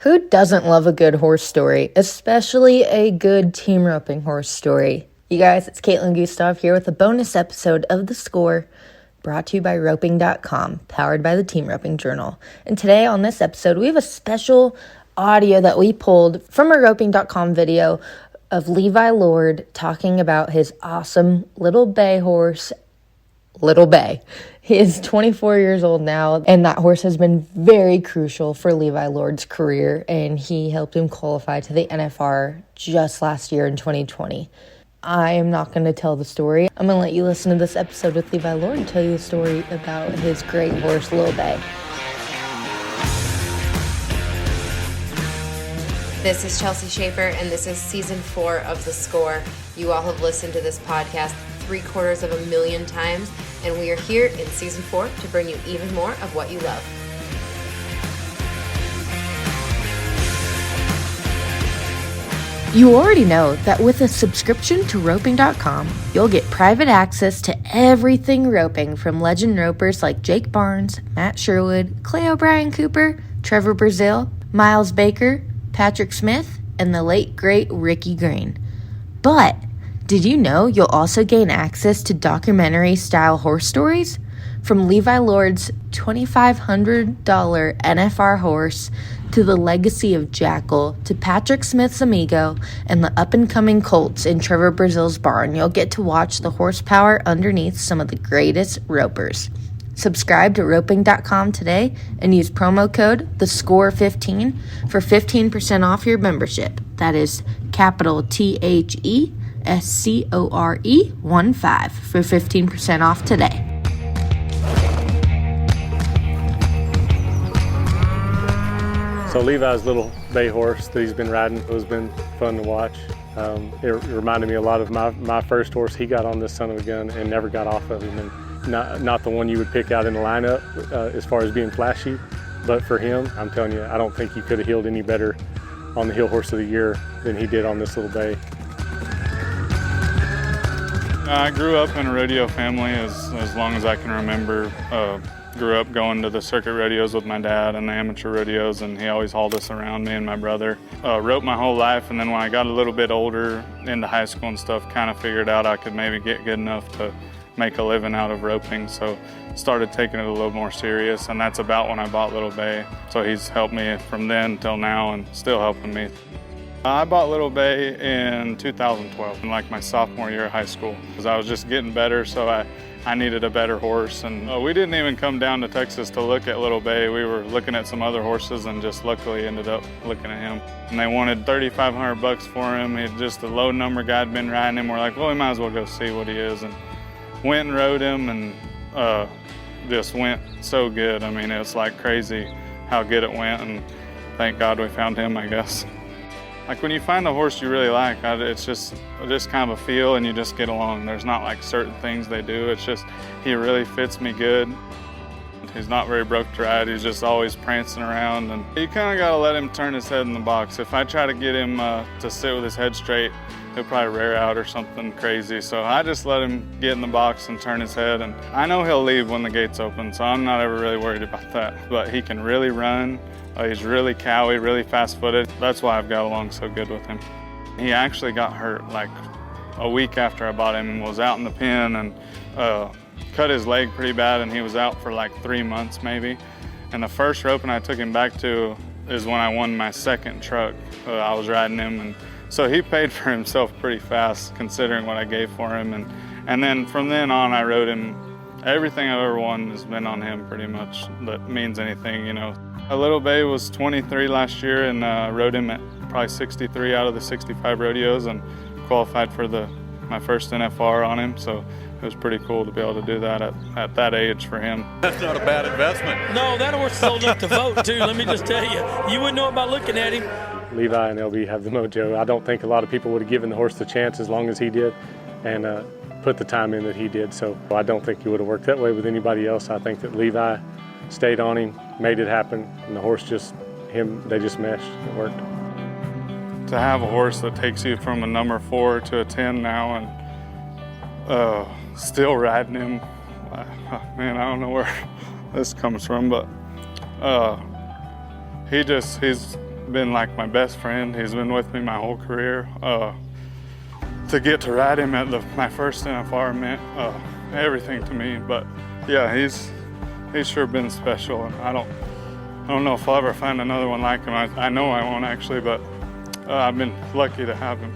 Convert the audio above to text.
Who doesn't love a good horse story, especially a good team roping horse story? You guys, it's Caitlin Gustav here with a bonus episode of The Score, brought to you by roping.com, powered by the Team Roping Journal. And today on this episode, we have a special audio that we pulled from a roping.com video of Levi Lord talking about his awesome little bay horse, Little Bay. He is 24 years old now, and that horse has been very crucial for Levi Lord's career, and he helped him qualify to the NFR just last year in 2020. I am not going to tell the story. I'm going to let you listen to this episode with Levi Lord and tell you a story about his great horse, Little Bay. This is Chelsea Schaefer, and this is Season 4 of The Score. You all have listened to this podcast 750,000 times, and we are here in Season 4 to bring you even more of what you love. You already know that with a subscription to roping.com, you'll get private access to everything roping from legend ropers like Jake Barnes, Matt Sherwood, Clay O'Brien Cooper, Trevor Brazil, Miles Baker, Patrick Smith, and the late great Ricky Green. But did you know you'll also gain access to documentary-style horse stories? From Levi Lord's $2,500 NFR horse to the legacy of Jackal to Patrick Smith's Amigo and the up-and-coming colts in Trevor Brazil's barn, you'll get to watch the horsepower underneath some of the greatest ropers. Subscribe to roping.com today and use promo code THESCORE15 for 15% off your membership. That is capital THESCORE15 for 15% off today. So Levi's little bay horse that he's been riding has been fun to watch. It reminded me a lot of my first horse. He got on this son of a gun and never got off of him. And not the one you would pick out in the lineup as far as being flashy, but for him, I'm telling you, I don't think he could have healed any better on the Hill Horse of the Year than he did on this little bay. I grew up in a rodeo family as long as I can remember. Grew up going to the circuit rodeos with my dad and the amateur rodeos, and he always hauled us around, me and my brother. Roped my whole life, and then when I got a little bit older into high school and stuff, kind of figured out I could maybe get good enough to make a living out of roping, so started taking it a little more serious, and that's about when I bought Little Bay. So he's helped me from then till now and still helping me. I bought Little Bay in 2012, in like my sophomore year of high school, because I was just getting better, so I needed a better horse. And we didn't even come down to Texas to look at Little Bay. We were looking at some other horses and just luckily ended up looking at him. And they wanted $3,500 for him. He had just a low number guy had been riding him. We're like, well, we might as well go see what he is. And went and rode him and just went so good. I mean, it's like crazy how good it went, and thank God we found him, I guess. Like when you find a horse you really like, it's just kind of a feel and you just get along. There's not like certain things they do. It's just, he really fits me good. He's not very broke to ride. He's just always prancing around, and you kind of got to let him turn his head in the box. If I try to get him to sit with his head straight, he'll probably rear out or something crazy. So I just let him get in the box and turn his head, and I know he'll leave when the gates open, so I'm not ever really worried about that. But he can really run. He's really cowy, really fast-footed. That's why I've got along so good with him. He actually got hurt like a week after I bought him and was out in the pen and cut his leg pretty bad, and he was out for like 3 months maybe. And the first roping I took him back to is when I won my second truck. I was riding him, and so he paid for himself pretty fast considering what I gave for him. And then from then on I rode him. Everything I've ever won has been on him pretty much that means anything, you know. Little Bay was 23 last year, and rode him at probably 63 out of the 65 rodeos and qualified for my first NFR on him. So it was pretty cool to be able to do that at that age for him. That's not a bad investment. No, that horse is old enough to vote too. Let me just tell you, you wouldn't know about looking at him. Levi and LB have the mojo. I don't think a lot of people would have given the horse the chance as long as he did and put the time in that he did. So I don't think he would have worked that way with anybody else. I think that Levi stayed on him, made it happen, and the horse they just meshed. It worked. To have a horse that takes you from a number 4 to a 10 now and still riding him, man, I don't know where this comes from, but he's been like my best friend. He's been with me my whole career. To get to ride him at my first NFR meant everything to me. But yeah, he's sure been special, and I don't know if I'll ever find another one like him. I know I won't actually, but I've been lucky to have him.